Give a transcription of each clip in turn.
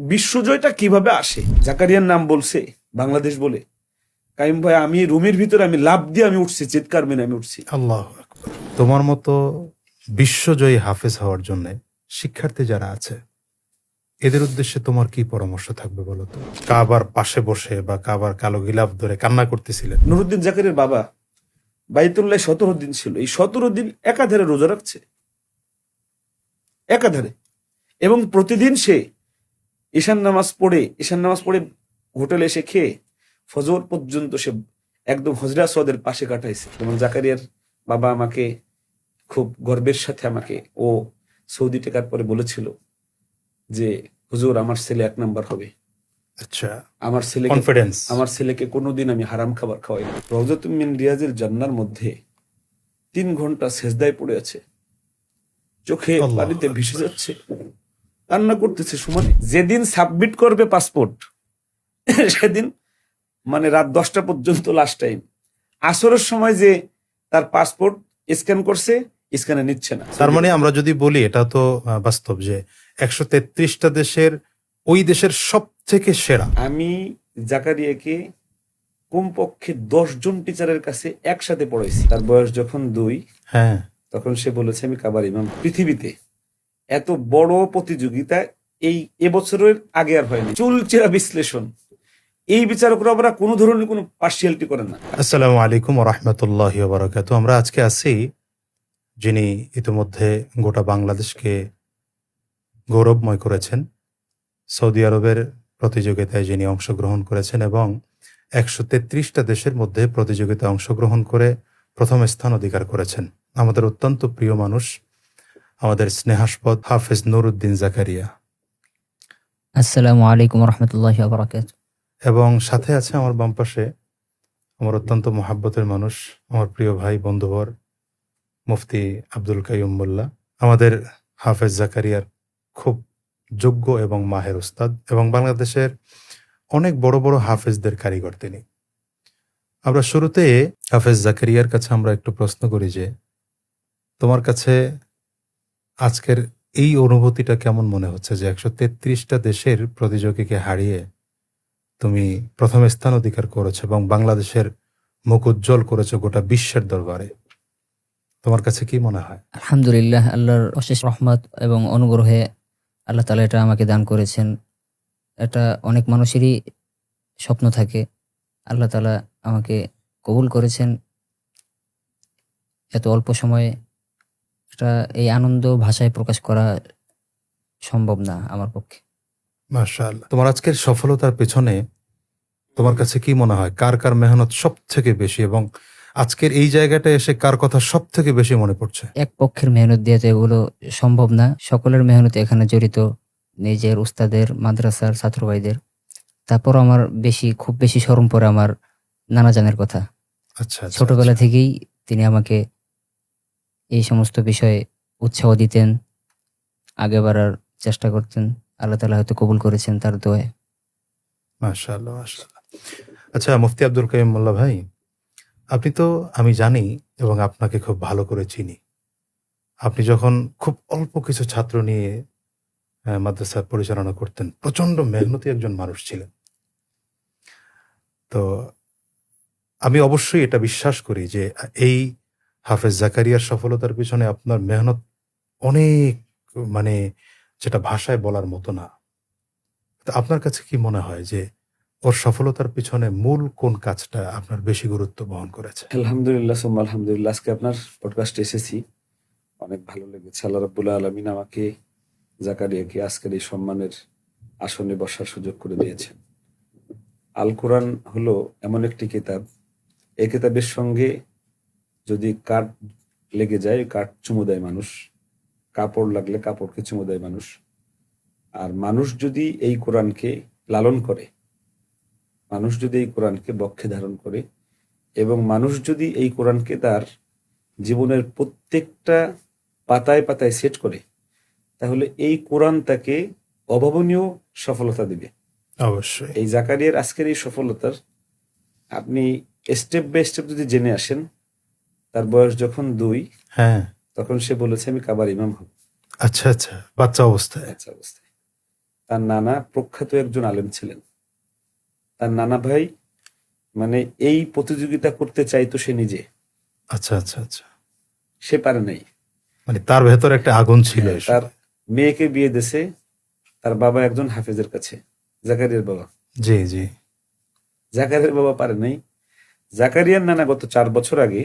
বিশ্বজয়টা কিভাবে আসে? জাকারিয়ার নাম বলছে বাংলাদেশ বলে, কাইম ভাই আমি রুমের ভিতরে আমি লাফ দিয়ে আমি উঠছি, চিৎকার মেনে আমি উঠছি। আল্লাহু আকবার। তোমার মতো বিশ্বজয়ী হাফেজ হওয়ার জন্য শিক্ষার্থী যারা আছে এদের উদ্দেশ্যে তোমার কি পরামর্শ থাকবে বলো তো? কাবার পাশে বসে বা কাবার কালো গিলাফ ধরে কান্না করতেছিলেন। নুরুদ্দিন জাকারিয়ার বাবা বাইতুল্লাহ 17 দিন ছিল, এই 17 দিন একাধারে রোজা রাখছে, একাধারে। এবং প্রতিদিন সে ঈশান নামাজ পড়ে হোটেলে এসে খেয়ে ফজর পর্যন্ত সে একদম হজরা সওয়াদের পাশে কাটাইছে। যেমন জাকারিয়ার বাবা আমাকে খুব গর্বের সাথে আমাকে ও সৌদি টেকার পরে বলেছিল যে হুজুর আমার ছেলে 1 নাম্বার হবে, আচ্ছা, কনফিডেন্স। আমার ছেলেকে কোনোদিন আমি হারাম খাবার খাওয়াই না। রওজাতুম মিন রিয়াজিল জান্নার মধ্যে 3 ঘন্টা সেজদায় পড়ে আছে, চোখে আল্লাহু পানিতে আকবার। ভেসে যাচ্ছে, কান্না করতেছে সমানে। যেদিন সাবমিট করবে পাসপোর্ট সেদিন মানে রাত 10টা পর্যন্ত লাস্ট টাইম, আসরের সময় যে তার পাসপোর্ট স্ক্যান করছে, স্ক্যানে নিচ্ছে না। তার মানে আমরা যদি বলি এটা তো বাস্তব যে 133টা দেশের ওই দেশের সব থেকে সেরা। আমি জাকারিয়াকে কমপক্ষে 10 জন টিচারের কাছে একসাথে পড়াইছি। তার বয়স যখন 2, হ্যাঁ, তখন সে বলেছে আমি কাবার ইমাম। পৃথিবীতে এত বড় প্রতিযোগিতা এই এবছরের আগে আর হয়নি। চুলচেরা বিশ্লেষণ, এই বিচারকরা আমরা কোনো ধরনের কোনো পার্সিয়ালিটি করেন না। আসসালামু আলাইকুম ওয়া রাহমাতুল্লাহি ওয়া বারাকাতুহু। আমরা আজকে আছি যিনি ইতিমধ্যে গোটা বাংলাদেশকে গৌরবময় করেছেন, সৌদি আরবের প্রতিযোগিতায় যিনি অংশগ্রহণ করেছেন এবং 133টা দেশের মধ্যে প্রতিযোগিতায় অংশগ্রহণ করে প্রথম স্থান অধিকার করেছেন, আমাদের অত্যন্ত প্রিয় মানুষ, আমাদের স্নেহাস্পদ হাফেজ নুরুদ্দিন জাকারিয়া। আসসালামু আলাইকুম রহমতুল্লাহি ওয়া বারাকাতুহু। এবং সাথে আছে আমার বাম পাশে আমার অত্যন্ত মহাব্বতের মানুষ, আমার প্রিয় ভাই বন্ধুবর মুফতি আব্দুল কাইয়ুম মোল্লা, আমাদের হাফেজ জাকারিয়ার খুব যোগ্য এবং মাহের উস্তাদ এবং বাংলাদেশের অনেক বড় বড় হাফেজদের কারিগর তিনি। আমরা শুরুতে হাফেজ জাকারিয়ার কাছে আমরা একটু প্রশ্ন করি যে তোমার কাছে আজকের এই অনুভূতিটা কেমন মনে হচ্ছে যে 133টা দেশের প্রতিযোগীকে হারিয়ে তুমি প্রথম স্থান অধিকার করেছো এবং বাংলাদেশের মুখ উজ্জ্বল করেছো গোটা বিশ্বের দরবারে। তোমার কাছে কি মনে হয়? আলহামদুলিল্লাহ, আল্লাহর অশেষ রহমত এবং অনুগ্রহে আল্লাহ তাআলা এটা আমাকে দান করেছেন। এটা অনেক মানুষেরই স্বপ্ন থাকে, আল্লাহ তাআলা আমাকে কবুল করেছেন এত অল্প সময়ে। এটা এই আনন্দ ভাষায় প্রকাশ করা সম্ভব না আমার পক্ষে। মাশাআল্লাহ। তোমার আজকের সফলতার পেছনে তোমার কাছে কি মনে হয় কার কার মেহনত সব থেকে বেশি এবং আজকের এই জায়গাটায় এসে কার কথা সব থেকে বেশি মনে পড়ছে? এক পক্ষের মেহনত দিয়ে তো এগুলো সম্ভব না, সকলের মেহনত এখানে জড়িত, নিজের উস্তাদের, মাদ্রাসার ছাত্র ভাইদের। তারপর আমার খুব বেশি স্মরণ পড়ে আমার নানা জানের কথা। আচ্ছা, ছোটবেলা থেকেই তিনি আমাকে এই সমস্ত বিষয়ে উৎসাহ দিতেন, আগে বাড়ার চেষ্টা করতেন। আল্লাহ তাআলা হয়তো কবুল করেছেন তার দোয়ায়। মাশাআল্লাহ, মাশাআল্লাহ। আচ্ছা মুফতি আব্দুল কাইয়ুম মোল্লা ভাই, আপনি তো, আমি জানি এবং আপনাকে খুব ভালো করে চিনি, আপনি যখন খুব অল্প কিছু ছাত্র নিয়ে মাদ্রাসা পরিচালনা করতেন, প্রচন্ড মেহনতি একজন মানুষ ছিলেন। তো আমি অবশ্যই এটা বিশ্বাস করি যে এই হাফেজ জাকারিয়ার সফলতার পিছনে আপনার মেহনত অনেক, মানে যেটা ভাষায় বলার মতো না। তো আপনার কাছে কি মনে হয় যে ওর সফলতার পিছনে মূল কোন কাজটা আপনার বেশি গুরুত্ব বহন করেছে? আলহামদুলিল্লাহ সুম্মা আলহামদুলিল্লাহ, আজকে আপনার পডকাস্টে এসেছি, অনেক ভালো লেগেছে। আল্লাহ রাব্বুল আলামিন আমাকে জাকারিয়াকে আজকের এই সম্মানের আসনে বসার সুযোগ করে দিয়েছেন। আল কোরআন হলো এমন একটি কিতাব, এই কিতাবের সঙ্গে যদি কাঠ লেগে যায় কাঠ চুমু দেয় মানুষ, কাপড় লাগলে কাপড়কে চুমু দেয় মানুষ। আর মানুষ যদি এই কোরআনকে লালন করে, মানুষ যদি এই কোরআনকে বক্ষে ধারণ করে এবং মানুষ যদি এই কোরআনকে তার জীবনের প্রত্যেকটা পাতায় পাতায় সেট করে, তাহলে এই কোরআন তাকে অভাবনীয় সফলতা দিবে। অবশ্যই। এই জাকারিয়ার আজকের এই সফলতার আপনি স্টেপ বাই স্টেপ যদি জেনে আসেন, তার বয়স যখন 2, তখন সে বলেছে আমি কাবার ইমাম হব। আচ্ছা, বাচ্চা অবস্থায়। বাচ্চা অবস্থায় তার নানা প্রখ্যাত একজন আলেম ছিলেন। তার নানা ভাই মানে এই প্রতিযোগিতা করতে চাইতো সে নিজে, আচ্ছা আচ্ছা আচ্ছা, সে পারে নাই। মানে তার ভেতর একটা আগুন ছিল হ্যাঁ, এই তার সময়। মেয়েকে বিয়ে দিছে তার বাবা একজন হাফেজের কাছে, জাকারিয়ার বাবা। জি জি। জাকারিয়ার বাবা পারে নাই। জাকারিয়ার নানা গত 4 বছর আগে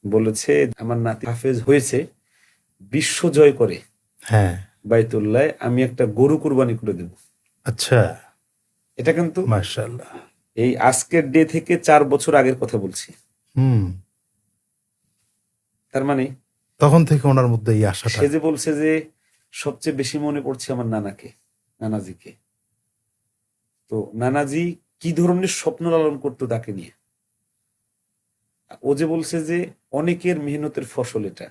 বলেছে, আমার নাতি হাফেজ হয়েছে, বিশ্ব জয় করে হ্যাঁ। বাইতুল্লাহ আমি একটা গরু কুরবানি করে দেব। আচ্ছা, এটা কিন্তু মাশাআল্লাহ। এই আজকের ডে থেকে 4 বছর আগের কথা বলছি। হুম। তার মানে তখন থেকে ওনার মধ্যে এই আশাটা। সে যে বলছে যে সবচেয়ে বেশি মনে পড়ছে আমার নানাকে, নানাজিকে। তো নানাজি কি ধরনের স্বপ্ন লালন করতো তাকে নিয়ে। ও যে বলছে যে অনেকের মেহনতের ফসল এটা।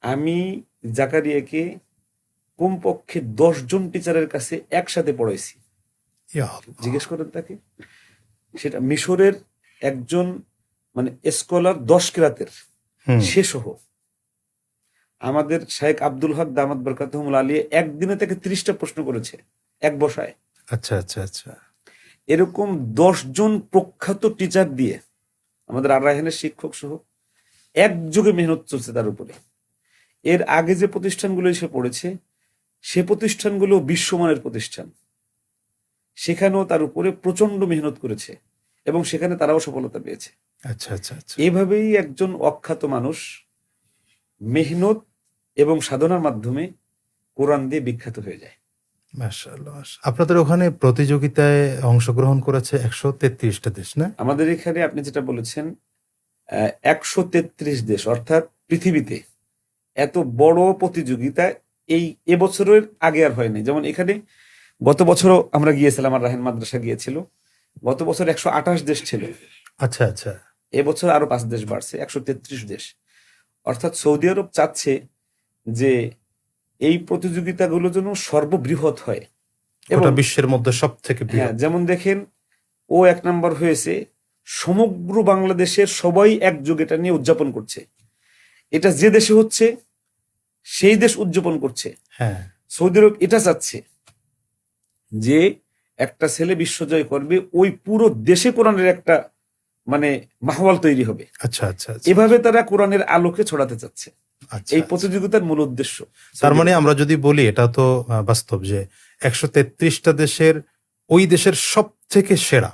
আমি জাকারিয়াকে কমপক্ষে 10 জন টিচারের কাছে একসাথে পড়াইছি। ইয়া আল্লাহ। জিজ্ঞেস করেন তাকে, সেটা মিশরের একজন মানে স্কলার 10 কিরাতের হুম। সে সহ। আমাদের শাইখ আব্দুল হক দামাত বরকাতুহুল আলিয়া একদিনে তাকে 30টা প্রশ্ন করেছে এক বসায়। আচ্ছা আচ্ছা আচ্ছা। এরকম 10 জন প্রখ্যাত টিচার দিয়ে আমাদের আর রায়হানের শিক্ষক সহ একযোগে মেহনত চলছে তার উপরে। এর আগে যে প্রতিষ্ঠানগুলো সে পড়েছে সে প্রতিষ্ঠানগুলো বিশ্বমানের প্রতিষ্ঠান, সেখানেও তার উপরে প্রচন্ড মেহনত করেছে এবং সেখানে তারাও সফলতা পেয়েছে। আচ্ছা আচ্ছা আচ্ছা। এভাবেই একজন অখ্যাত মানুষ মেহনত এবং সাধনার মাধ্যমে কোরআন দিয়ে বিখ্যাত হয়ে যায়। মাশাআল্লাহ মাশাআল্লাহ। আপনাদের ওখানে প্রতিযোগিতায় অংশগ্রহণ করেছে 133টা দেশ, না? আমাদের এখানে আপনি যেটা বলেছেন 133 দেশ, অর্থাৎ পৃথিবীতে এত বড় প্রতিযোগিতা এই এবছরের আগে আর হয়নি। যেমন এখানে গত বছরও আমরা গিয়েছিলাম, আর রাহেন মাদ্রাসা গিয়েছিল। গত বছর 128 দেশ ছিল, আচ্ছা আচ্ছা। এবছর আরো 5 দেশ বাড়ছে, 133 দেশ। অর্থাৎ সৌদি আরব চাচ্ছে যে এই প্রতিযোগিতাগুলো যেন সর্ববৃহৎ হয়। এবং গোটা বিশ্বের মধ্যে সব থেকে হ্যাঁ, যেমন দেখেন ও 1 নাম্বার হয়েছে, সমগ্র বাংলাদেশের সবাই একযোগে এটা নিয়ে উদযাপন করছে। এটা যে দেশে হচ্ছে সেই দেশ উদযাপন করছে। হ্যাঁ। সৌদি আরব এটা চাচ্ছে যে একটা ছেলে বিশ্বজয় করবে, ওই পুরো দেশে কোরআনের একটা মানে মাহওয়াল তৈরি হবে। আচ্ছা আচ্ছা আচ্ছা। এভাবে তারা কোরআনের আলোকে ছড়াতে চাচ্ছে। আচ্ছা, এই আচ্ছা। প্রতিযোগিতার মূল উদ্দেশ্য। তার মানে আমরা যদি বলি এটা তো বাস্তব যে 133টা দেশের ওই দেশের সব থেকে সেরা।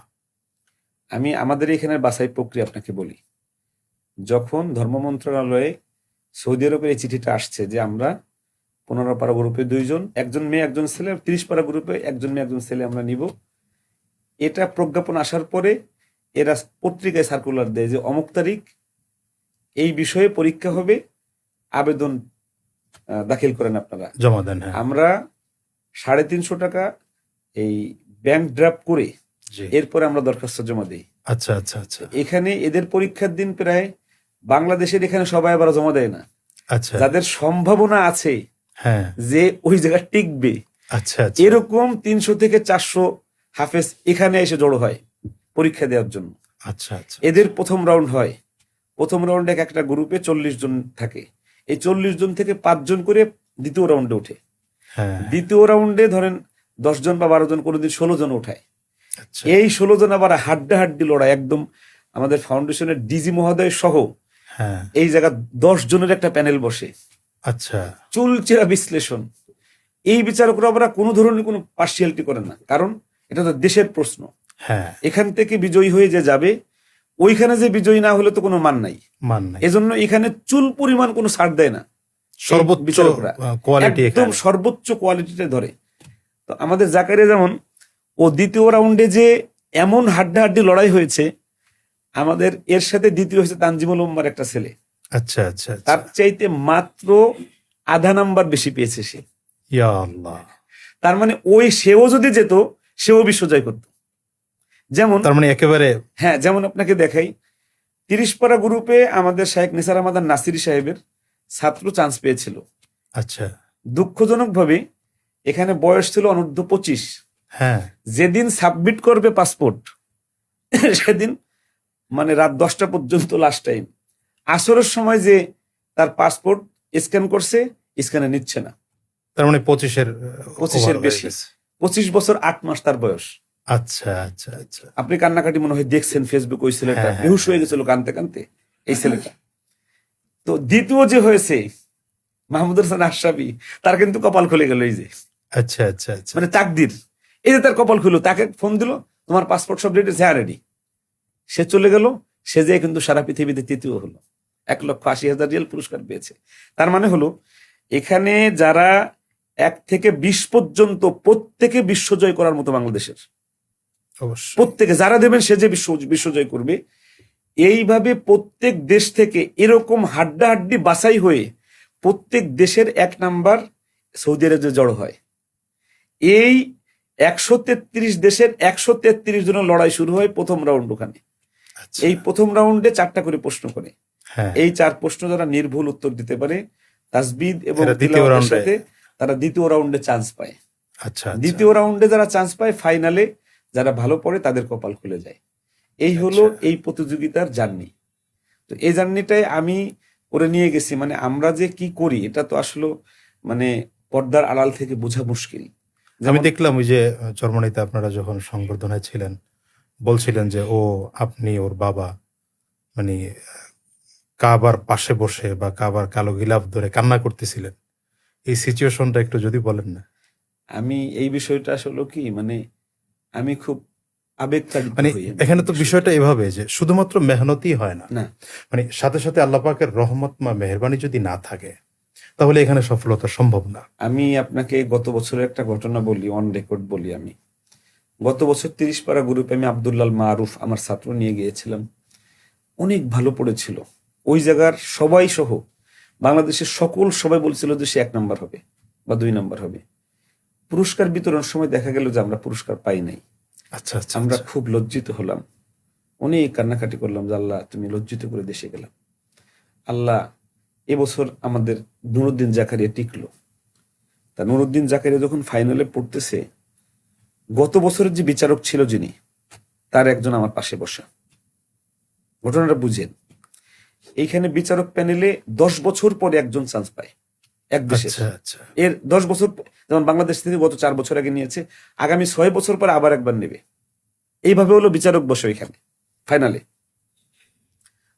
আমি আমাদের এখানের বাছাই প্রক্রিয়া আপনাকে বলি। যখন ধর্ম মন্ত্রণালয়ে সৌদি আরবের এই চিঠিটা আসছে যে আমরা 15 পারা গ্রুপে 2 জন, একজন মেয়ে একজন ছেলে, 30 পারা গ্রুপে একজন মেয়ে একজন ছেলে আমরা নিব, এটা প্রজ্ঞাপন আসার পরে এরা পত্রিকায় সার্কুলার দেয় যে অমুক তারিখ এই বিষয়ে পরীক্ষা হবে, আবেদন দাখিল করেন আপনারা, জমা দেন। হ্যাঁ। আমরা 350 টাকা এই ব্যাংক ড্রাফট করে জি। এরপরে আমরা দরখাস্ত জমা দিই। আচ্ছা আচ্ছা আচ্ছা এখানে এদের পরীক্ষার দিন প্রায় বাংলাদেশের এখানে সবাই আবার জমা দেয় না, আচ্ছা। যাদের সম্ভাবনা আছে হ্যাঁ। যে ওই জায়গা টিকবে, আচ্ছা আচ্ছা। এরকম 300 থেকে 400 হাফেজ এখানে এসে জড়ো হয় পরীক্ষা দেওয়ার জন্য। আচ্ছা আচ্ছা। এদের প্রথম রাউন্ড হয়, প্রথম রাউন্ডে একটা গ্রুপে 40 জন থাকে, এই 40 জন থেকে 5 জন করে দ্বিতীয় রাউন্ডে ওঠে। হ্যাঁ। দ্বিতীয় রাউন্ডে ধরেন 10 জন বা 12 জন, কোনোদিন 16 জন ওঠায়। আচ্ছা। এই 16 জন আবার হাড্ডাহাড্ডি লড়াই, একদম আমাদের ফাউন্ডেশনের ডিজি মহোদয় সহ হ্যাঁ। এই জায়গা 10 জনের একটা প্যানেল বসে, আচ্ছা। চুলচেরা বিশ্লেষণ। এই বিচারকরা আবার কোনো ধরনের কোনো পার্সিয়ালিটি করে না, কারণ এটা তো দেশের প্রশ্ন। হ্যাঁ। এখান থেকে বিজয়ী হয়ে যে যাবে, ওইখানে যে বিজয়ী না হলে তো কোনো মান নাই। মান নাই। এজন্য এখানে চুল পরিমাণ কোনো ছাড় দেয় না সর্বোচ্চ বিচারকরা, কোয়ালিটি একদম এখানে। সর্বোচ্চ কোয়ালিটিতে ধরে। তো আমাদের জাকারিয়া যেমন ও দ্বিতীয় রাউন্ডে যে এমন হাড্ডাহাড্ডি লড়াই হয়েছে, আমাদের এর সাথে দ্বিতীয় হয়েছে তানজিমুল উম্মার একটা ছেলে, আচ্ছা আচ্ছা আচ্ছা। তার চাইতে মাত্র আধা নাম্বার বেশি পেয়েছে সে। ইয়া আল্লাহ। তার মানে সেও যদি যেত সেও বিশ্বজয় করত। যেমন তার মানে একেবারে। হ্যাঁ, যেমন আপনাকে দেখাই, 30 পারা গ্রুপে আমাদের শাহেখ নিসার আহমদ নাসিরি সাহেবের ছাত্র চান্স পেয়েছিল। আচ্ছা। দুঃখজনক ভাবে এখানে বয়স ছিল অনূর্ধ্ব 25। হ্যাঁ। যেদিন সাবমিট করবে পাসপোর্ট সেদিন মানে রাত 10টা পর্যন্ত লাস্ট টাইম, আসরের সময় যে তার পাসপোর্ট স্ক্যান করছে, স্ক্যানে নিচ্ছে না। তার মানে 25-এর 25-এর বেশি। 25 বছর 8 মাস তার বয়স। আচ্ছা আচ্ছা আচ্ছা। আপনি কান্নাকাটি মনে হয় দেখছেন ফেসবুক, ওই ছেলেটা হ্যাঁ, হ্যাঁ, বেহুশ হয়ে গেছিল কানতে কানতে, এই ছেলেটা। তো দ্বিতীয় যে হয়েছে মাহমুদুর হাসান আশরাফি, তার কিন্তু কপাল খুলে গেল। এই যে আচ্ছা আচ্ছা আচ্ছা। মানে তাকদির, এই যে তার কপাল খুলো, তাকে ফোন দিল, তোমার পাসপোর্ট সব রেডি, হ্যাঁ রেডি। সে চলে গেল, সে যে কিন্তু সারা পৃথিবীতে তৃতীয় হলো, 1,80,000 রিয়াল পুরস্কার পেয়েছে। তার মানে হলো এখানে যারা 1 থেকে 20 পর্যন্ত প্রত্যেকে বিশ্বজয় করার মতো বাংলাদেশের, অবশ্যই। প্রত্যেকে যারা দেবেন সে যে বিশ্বজয় করবে। এইভাবে প্রত্যেক দেশ থেকে এরকম হাড্ডাহাড্ডি বাছাই হয়ে প্রত্যেক দেশের 1 নাম্বার সৌদি আরবে জড়ো হয়। এই 133 দেশের 133 জনের লড়াই শুরু হয় প্রথম রাউন্ড ওখানে। আচ্ছা। এই প্রথম রাউন্ডে 4টা করে প্রশ্ন করে, হ্যাঁ, এই 4 প্রশ্ন যারা নির্ভুল উত্তর দিতে পারে তাসবিদ এবং এরা দ্বিতীয় তিলাওয়াতের রাউন্ডে- সাথে তারা দ্বিতীয় রাউন্ডে চান্স পায়। আচ্ছা আচ্ছা। দ্বিতীয় রাউন্ডে যারা চান্স পায়, ফাইনালে যারা ভালো পড়ে তাদের কপাল খুলে যায়। এই হলো আচ্ছা। এই প্রতিযোগিতার জার্নি। তো এই জার্নিটাই আমি করে নিয়ে গেছি। মানে আমরা যে কি করি এটা তো আসলে মানে পর্দার আড়াল থেকে বোঝা মুশকিল। আমি যেমন দেখলাম ওই যে জার্মানিতে আপনারা যখন সংবর্ধনায় ছিলেন, বলছিলেন যে আপনি ওর বাবা মানে কাবার পাশে বসে বা কাবার কালো গিলাফ ধরে কান্না করতেছিলেন। এই সিচুয়েশনটা একটু যদি বলেন না। আমি এই বিষয়টা আসলে কি মানে আমি খুব আবেগতাড়িত মানে হই। এখানে তো বিষয়টা এভাবে যে শুধুমাত্র মেহনতই হয় না, না, মানে সাথে সাথে আল্লাহ পাকের রহমত বা মেহেরবানি যদি না থাকে তাহলে এখানে সফলতা সম্ভব না। আমি আপনাকে গত বছরের একটা ঘটনা বলি, অন রেকর্ড বলি। আমি গত বছর 30 পারা গ্রুপে আমি আব্দুল্লাহ মারুফ আমার ছাত্র নিয়ে গিয়েছিলাম। অনেক ভালো পড়েছিল। ওই জায়গার সবাই সহ বাংলাদেশের সবাই বলছিল যে সে 1 নাম্বার হবে বা 2 নাম্বার হবে। পুরস্কার বিতরণের সময় দেখা গেল যে আমরা পুরস্কার পাই নাই। আচ্ছা আচ্ছা। আমরা খুব লজ্জিত হলাম, অনেক কান্নাকাটি করলাম যে আল্লাহ তুমি লজ্জিত করে দেশে গেলাম। আল্লাহ এবছর আমাদের নুরুদ্দিন জাকারিয়া টিকলো। তা নুরুদ্দিন জাকারিয়া যখন ফাইনালে পড়তেছে, গত বছরের যে বিচারক ছিল যিনি, তার একজন আমার পাশে বসা। ঘটনাটা বুঝেন, এইখানে বিচারক প্যানেলে 10 বছর পরে একজন চান্স পায় এক দেশে। আচ্ছা আচ্ছা। এর 10 বছর, যেমন বাংলাদেশ থেকে গত 4 বছর আগে নিয়েছে, আগামী 6 বছর পরে আবার একবার নেবে। এইভাবে হলো বিচারক বসে এখানে ফাইনালে।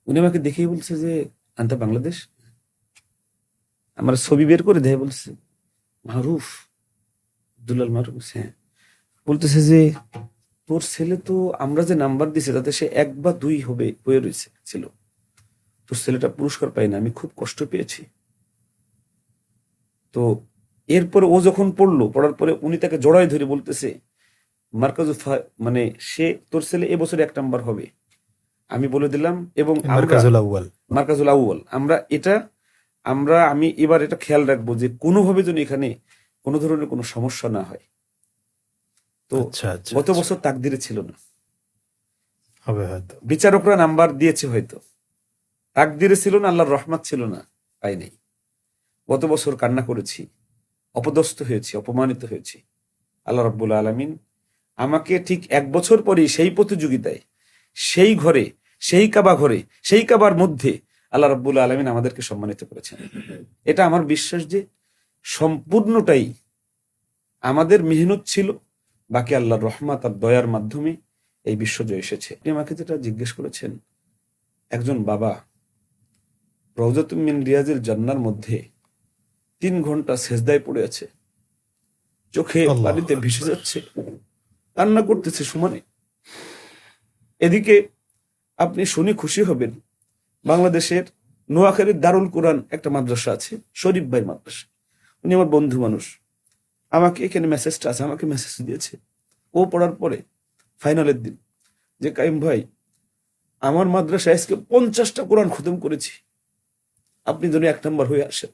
উনি আমাকে দেখেই বলছে যে আন্তা বাংলাদেশ, আমার ছবি বের করে দেয়, বলছে মারুফ, আব্দুল্লাহ মারুফ। হ্যাঁ, বলতেছে যে তোর ছেলে তো আমরা যে নাম্বার দিছে তাতে সে 1 বা 2 হয়ে রয়েছে ছিল, তোর ছেলেটা পুরস্কার পাই না, আমি খুব কষ্ট পেয়েছি। তো এরপরে ও যখন পড়ার পরে উনি তাকে জড়াই ধরে বলতেছে মানে সে তোর ছেলে এবছর 1 নাম্বার হবে, আমি বলে দিলাম। এবং মার্কাজুল আউয়াল। মার্কাজুল আউয়াল আমি এবার এটা খেয়াল রাখবো যে কোনোভাবে যেন এখানে কোনো ধরনের কোনো সমস্যা না হয়। তো আচ্ছা আচ্ছা। গত বছর তাকদিরে ছিল না, হবে হয়তো। বিচারকরা নাম্বার দিয়েছে হয়তো, তাকদিরে ছিল না, আল্লাহর রহমত ছিল না, পাই নাই। গত বছর কান্না করেছি, অপদস্থ হয়েছি, অপমানিত হয়েছি। আল্লাহ রাব্বুল আলামিন আমাকে ঠিক 1 বছর পরে সেই প্রতিযোগিতায়, সেই ঘরে, সেই ঘরে, সেই কাবার মধ্যে আল্লাহ রাব্বুল আলামিন আমাদেরকে সম্মানিত করেছেন। এটা আমার বিশ্বাস যে সম্পূর্ণটাই আমাদের মেহনত ছিল, বাকি আল্লাহর রহমত আর দয়ার মাধ্যমে এই বিশ্বজয় এসেছে। আপনি আমাকে যেটা জিজ্ঞেস করেছেন, একজন বাবা রওজাতুম মিন রিয়াজিল জান্নার মধ্যে 3 ঘন্টা সেজদায় পড়ে আছে, চোখে আল্লাহু পানিতে আকবার। ভেসে যাচ্ছে, কান্না করতেছে সমানে। এদিকে আপনি শুনে খুশি হবেন, বাংলাদেশের নোয়াখালীর দারুল কোরআন একটা মাদ্রাসা আছে, শরীফ ভাই মাদ্রাসা, উনি আমার বন্ধু মানুষ। আমাকে এখানে মেসেজটা আছে, আমাকে মেসেজ দিয়েছে ও পড়ার পরে ফাইনালের দিন, যে কাইম ভাই আমার মাদ্রাসায় আজকে 50টা কোরআন খতম করেছি, আপনি যেন 1 নাম্বার হয়ে আসেন।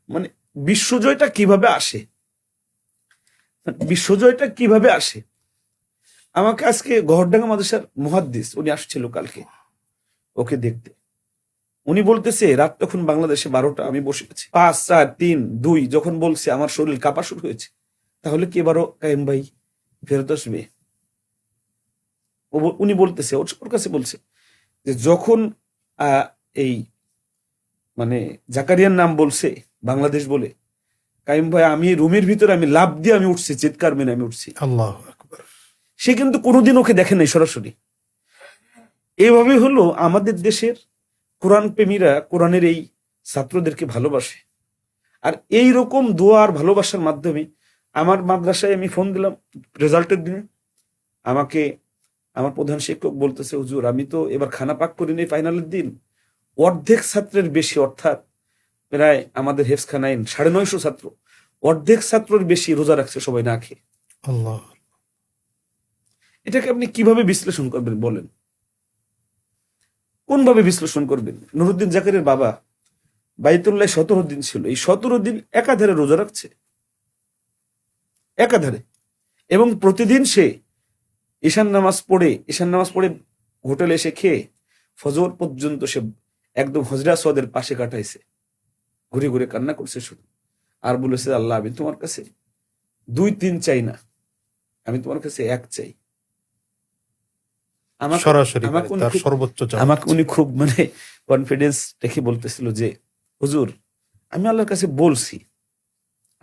মানে বিশ্বজয়টা কিভাবে আসে, বিশ্বজয়টা কিভাবে আসে। আমাকে আজকে গহরডাঙ্গা মাদ্রাসার মুহাদ্দিস উনি আসছিল কালকে ওকে দেখতে। উনি বলতেছে রাত তখন বাংলাদেশে 12টা, আমি বসে আছি, 5 4 3 2 যখন বলছে আমার শরীর কাঁপা শুরু হয়েছে। তাহলে কি এবারও কাইম ভাই ফেরত আসবে? উনি বলতেছে, ওর কাছে বলছে যে যখন এই মানে জাকারিয়ার নাম বলছে বাংলাদেশ বলে, কাইম ভাই, আমি রুমের ভিতরে আমি লাফ দিয়ে আমি উঠছি, চিৎকার মেনে আমি উঠছি। আল্লাহু আকবার। সে কিন্তু কোনোদিন ওকে দেখে নাই সরাসরি। এইভাবে হলো আমাদের দেশের কোরআন প্রেমীরা কোরআনের এই ছাত্রদেরকে ভালোবাসে। আর এই রকম দোয়া আর ভালোবাসার মাধ্যমে আমার মাদ্রাসায় আমি ফোন দিলাম রেজাল্টের দিনে, আমাকে আমার প্রধান শিক্ষক বলতেছে, হুজুর আমি তো এবার খানা পাক করিনি ফাইনালের দিন, অর্ধেক ছাত্রের বেশি, অর্থাৎ প্রায় আমাদের হেফখানায় 950 ছাত্র, অর্ধেক ছাত্রের বেশি রোজা রাখছে সবাই না খেয়ে। আল্লাহ। এটাকে আপনি কিভাবে বিশ্লেষণ করবেন বলেন? কোন ভাবে বিশ্লেষণ করবেন? নুরুদ্দিন জাকারিয়ার বাবা বাইতুল্লাহ 17 দিন ছিল, এই 17 দিন একাধারে রোজা রাখছে, একাধারে। এবং প্রতিদিন সে ঈশান নামাজ পড়ে হোটেলে এসে খেয়ে ফজর পর্যন্ত সে একদম হজরা সদের পাশে কাটাইছে, ঘুরে ঘুরে কান্না করছে শুধু। আর বলেছে, আল্লাহ আমি তোমার কাছে 2-3 চাই না, আমি তোমার কাছে 1 চাই। সরাসরি তার সর্বোচ্চ চাওয়া। আমাকে উনি খুব মানে কনফিডেন্স রেখে বলতেছিল যে, হুজুর আমি আল্লাহর কাছে বলছি,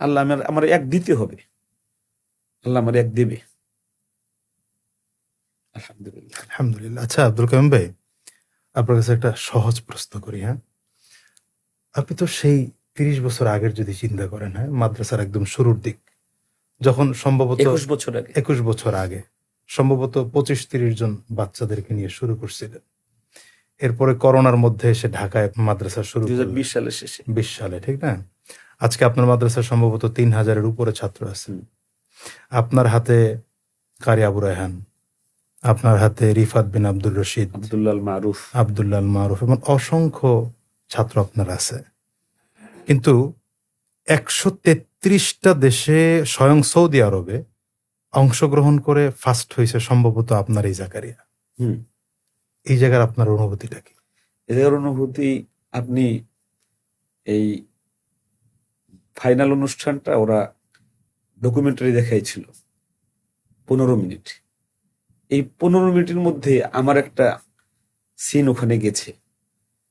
আল্লাহ আমার 1 দিতে হবে, আল্লাহ আমার 1 দেবে। আলহামদুলিল্লাহ। আলহামদুলিল্লাহ। আচ্ছা আব্দুল কাইয়ুম ভাই, আপনার কাছে একটা সহজ প্রশ্ন করি। হ্যাঁ, আপনি তো সেই 30 বছর আগের যদি চিন্তা করেন, হ্যাঁ, মাদ্রাসার একদম শুরুর দিক, যখন সম্ভবত 21 বছর আগে সম্ভবত 25-30 জন বাচ্চাদেরকে নিয়ে শুরু করছিলেন। এরপরে করোনার মধ্যে এসে ঢাকায় মাদ্রাসা শুরু 2020 সালের শেষে, 20 সালে, ঠিক না? আজকে আপনার মাদ্রাসায় সম্ভবত 3000-এর উপরে ছাত্র আছে। আপনার হাতে কারি আবু রায়হান, আপনার হাতে রিফাত বিন আব্দুল রশিদ, আব্দুল্লাহ মারুফ এবং অসংখ্য ছাত্র আপনার আছে। কিন্তু 133টা দেশে স্বয়ং সৌদি আরবে অংশগ্রহণ করে ফার্স্ট হয়েছে সম্ভবত আপনার এই জাকারিয়া। এই জায়গার আপনার অনুভূতিটা কি? এদের অনুভূতি, আপনি এই ফাইনাল অনুষ্ঠানটা ওরা ডকুমেন্টারি দেখাইছিল 15 মিনিট। এই 15 মিনিটের মধ্যে আমার একটা সিন ওখানে গেছে,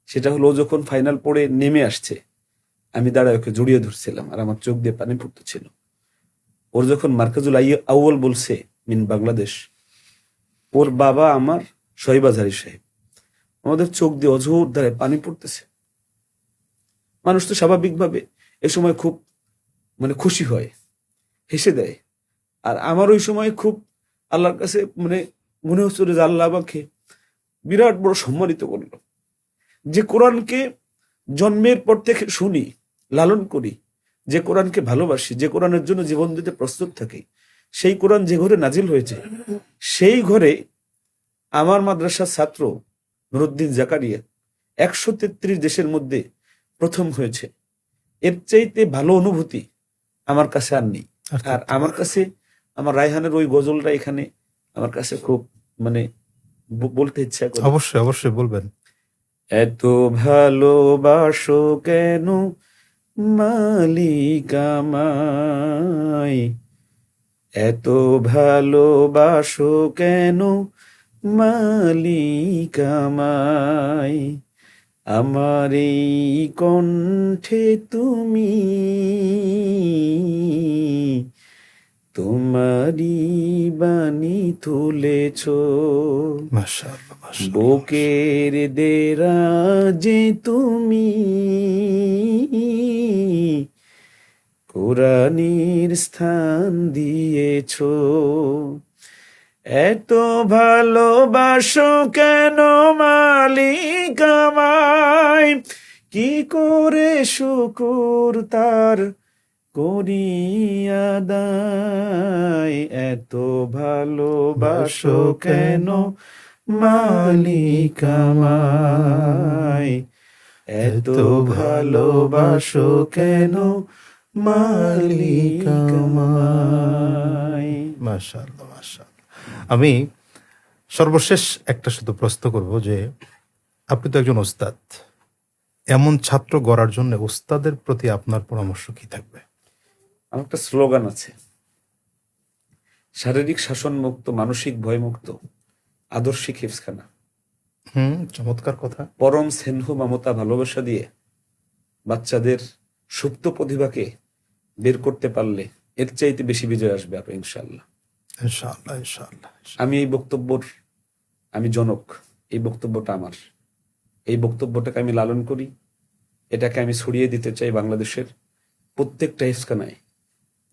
সেটা হলো যখন ফাইনাল পড়ে নেমে আসছে, আমি দাঁড়ায় ওকে জড়িয়ে ধরছিলাম আর আমার চোখ দিয়ে পানি পড়তেছিল। ওর যখন মার্কাজুল আউয়াল বলছে মিন বাংলাদেশ, ওর বাবা আমার শহীদ আজহারী সাহেব, আমাদের চোখ দিয়ে অঝোর ধারায় পানি পড়তেছে। মানুষ তো স্বাভাবিকভাবে এ সময় খুব মানে খুশি হয়, হেসে দেয়। আর আমার ওই সময় খুব আল্লাহর কাছে মানে মনে হচ্ছিল যে আল্লাহ আমাকে বিরাট বড় সম্মানিত করলো, যে কোরআনকে জন্মের পর থেকে শুনি, লালন করি, যে কোরআনকে ভালোবাসি, যে কোরআনের জন্য জীবন দিতে প্রস্তুত থাকি, সেই কোরআন যে ঘরে নাজিল হয়েছে, সেই ঘরে আমার মাদ্রাসার ছাত্র নুরুদ্দিন জাকারিয়া 133 দেশের মধ্যে প্রথম হয়েছে। এর চাইতে ভালো অনুভূতি আমার কাছে আর নেই। আর আমার কাছে আমার রায়হানের ওই গজলটা এখানে আমার কাছে খুব মানে বলতে ইচ্ছা করে। অবশ্যই অবশ্যই বলবেন। এত ভালোবাসো কেন মালিক আমায়, এত ভালোবাসো কেন মালিক আমায়, আমার এই কণ্ঠে তুমি তোমারি বাণী তুলেছ, মাশাআল্লাহ মাশাআল্লাহ। বুকের দেরাজে তুমি কোরআনের স্থান দিয়েছ, এত ভালোবাসো কেন মালিক আমায়, কি করে শুকর তার করিয়া দায়, এত ভালোবাসো কেন মালিক আমায়, এত ভালোবাসো কেন মালিক আমায়। মাশাআল্লাহ মাশাআল্লাহ। আমি সর্বশেষ একটা শুধু প্রশ্ন করব যে, আপনি তো একজন ওস্তাদ, এমন ছাত্র গড়ার জন্য ওস্তাদের প্রতি আপনার পরামর্শ কি থাকবে? আমার একটা স্লোগান আছে, শারীরিক শাসন মুক্ত, মানসিক ভয় মুক্ত, আদর্শিক হিফজখানা। চমৎকার কথা। পরম স্নেহ মমতা ভালোবাসা দিয়ে বাচ্চাদের সুপ্ত প্রতিভাকে বের করতে পারলে এর চাইতে বেশি বিজয় আসবে আপনার ইনশাআল্লাহ। ইনশাআল্লাহ ইনশাআল্লাহ। আমি এই বক্তব্যর আমি জনক, এই বক্তব্যটা আমার, এই বক্তব্যটাকে আমি লালন করি, এটাকে আমি ছড়িয়ে দিতে চাই বাংলাদেশের প্রত্যেকটা হেফখানায়,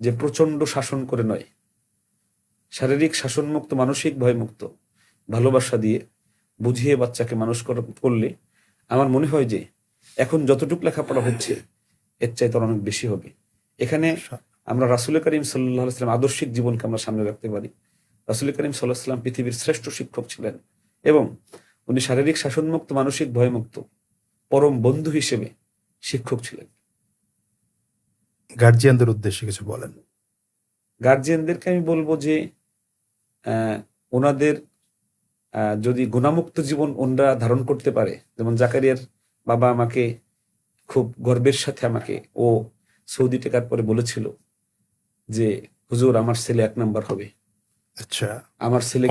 যে প্রচন্ড শাসন করে নয়, শারীরিক শাসন মুক্ত, মানসিক ভয়মুক্ত, ভালোবাসা দিয়ে বুঝিয়ে বাচ্চাকে মানুষ করলে আমার মনে হয় যে এখন যতটুকু লেখাপড়া হচ্ছে এর চাইতে অনেক বেশি হবে। এখানে আমরা রাসূল করিম সাল্লাল্লাহু আলাইহি ওয়াসাল্লাম আদর্শিক জীবনকে আমরা সামনে রাখতে পারি। রাসূল করিম সাল্লাল্লাহু আলাইহি ওয়াসাল্লাম পৃথিবীর শ্রেষ্ঠ শিক্ষক ছিলেন এবং উনি শারীরিক শাসনমুক্ত, মানসিক ভয়মুক্ত, পরম বন্ধু হিসেবে শিক্ষক ছিলেন। গার্জিয়ানদের উদ্দেশ্যে কিছু বলেন। গার্জিয়ানদেরকে আমি বলবো যে ওনাদের যদি গুণামুক্ত জীবন ওনারা ধারণ করতে পারে, যেমন জাকারিয়ার বাবা আমাকে খুব গর্বের সাথে আমাকে ও সৌদি টেকার পরে বলেছিল যে হুজুর আমার ছেলে 1 নাম্বার হবে। আচ্ছা,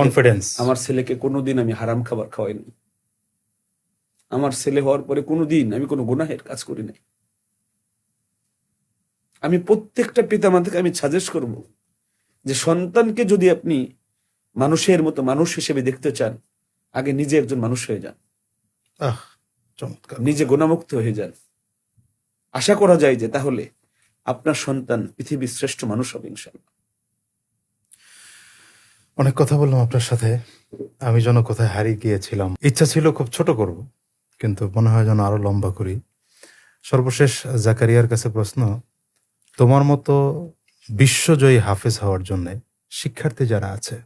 কনফিডেন্স। আমার ছেলেকে কোনোদিন আমি হারাম খাবার খাওয়াইনি। আমার ছেলে হওয়ার পরে কোনোদিন আমি কোনো গুনাহের কাজ করি নাই। আমি প্রত্যেকটা পিতামাতাকে আমি সাজেস্ট করব যে সন্তানকে যদি আপনি মানুষের মতো মানুষ হিসেবে দেখতে চান, আগে নিজে একজন মানুষ হয়ে যান, চমৎকার। নিজে গুণামুক্ত হয়ে যান। আশা করা যায় যে তাহলে আপনার সন্তান পৃথিবীর শ্রেষ্ঠ মানুষ হবে ইনশাআল্লাহ। অনেক কথা বললাম আপনার সাথে, আমি যেন কোথায় হারিয়ে গিয়েছিলাম। ইচ্ছা ছিল খুব ছোট করব, কিন্তু মনে হয় যেন আরো লম্বা করি। সর্বশেষ জাকারিয়ার কাছে প্রশ্ন, তোমার মতো বিশ্বজয়ী হাফেজ হওয়ার জন্য শিক্ষার্থী যারা আছে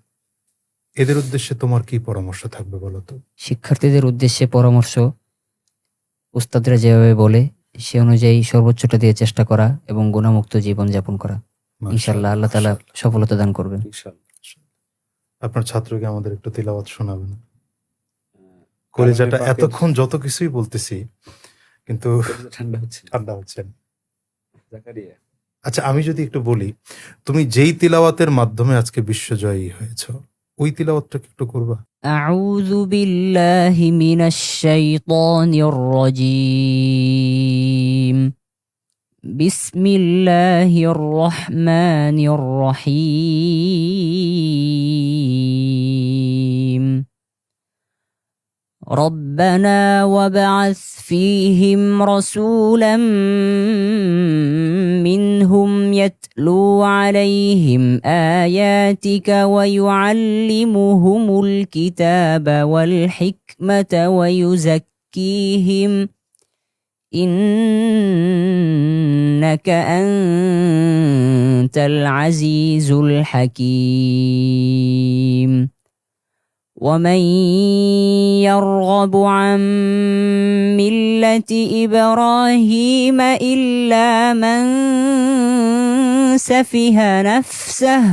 এদের উদ্দেশ্যে তোমার কি পরামর্শ থাকবে বলো তো? শিক্ষার্থীদের উদ্দেশ্যে পরামর্শ, উস্তাদরা যেভাবে বলে সে অনুযায়ী সর্বোচ্চটা দিয়ে চেষ্টা করা এবং গুণামুক্ত জীবন যাপন করা। ইনশাআল্লাহ আল্লাহ তাআলা সফলতা দান করবেন। ইনশাআল্লাহ। আপনার ছাত্রকে আমাদের একটু তিলাওয়াত শোনাবেন। কলেজাটা এতক্ষণ যত কিছুই বলতেছি কিন্তু ঠান্ডা হচ্ছে না। জাকারিয়া, আচ্ছা, আমি যদি একটু বলি, তুমি যেই তিলাওয়াতের মাধ্যমে আজকে বিশ্বজয়ী হয়েছো ওই তিলাওয়াতটাকে একটু করবা? আউযু বিল্লাহি মিনাশ শাইতানির রাজীম। বিসমিল্লাহির রহমানির রহিম। ربنا وابعث فيهم رسولا منهم يتلو عليهم آياتك ويعلمهم الكتاب والحكمة ويزكيهم إنك أنت العزيز الحكيم. ومن يرغب عن ملة إبراهيم إلا من سفه نفسه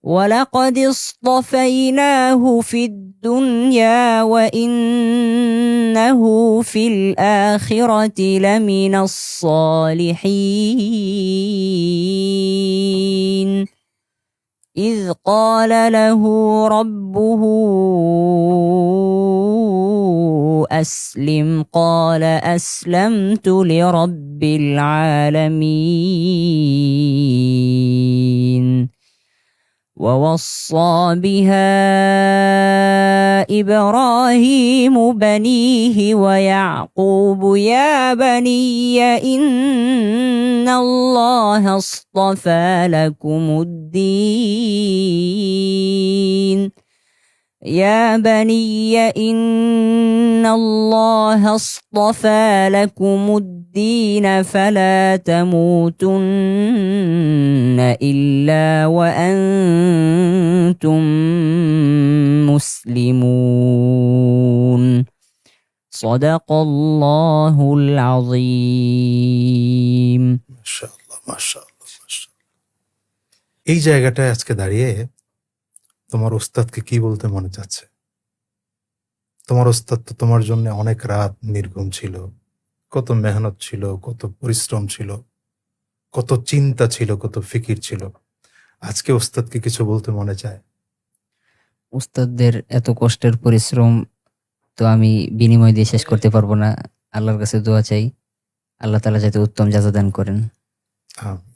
ولقد اصطفيناه في الدنيا وإنه في الآخرة لمن الصالحين. إذ قال له ربه أسلم قال أسلمت لرب العالمين. ووصى بها إبراهيم بنيه ويعقوب يا بني إن الله اصطفى لكم الدين يا بني إن الله اصطفى لكم الدين فلا تموتن إلا وأنتم مسلمون. صدق الله العظيم. মাশাআল্লাহ মাশাআল্লাহ মাশাআল্লাহ। এই জায়গাটায় আজকে দাঁড়িয়ে তোমার ওস্তাদকে কি বলতে মনে চাচ্ছে? তোমার ওস্তাদ তো তোমার জন্য অনেক রাত নির্ঘুম ছিল, কত মেহনত ছিল, কত পরিশ্রম ছিল, কত চিন্তা ছিল, কত ফিকির ছিল। আজকে ওস্তাদকে কিছু বলতে মনে চায়? উস্তাদদের এত কষ্টের পরিশ্রম তো আমি বিনিময় দিয়ে শেষ করতে পারবো না। আল্লাহর কাছে দোয়া চাই, আল্লাহ তাআলা যাতে উত্তম জাযা দান করেন। আমিন।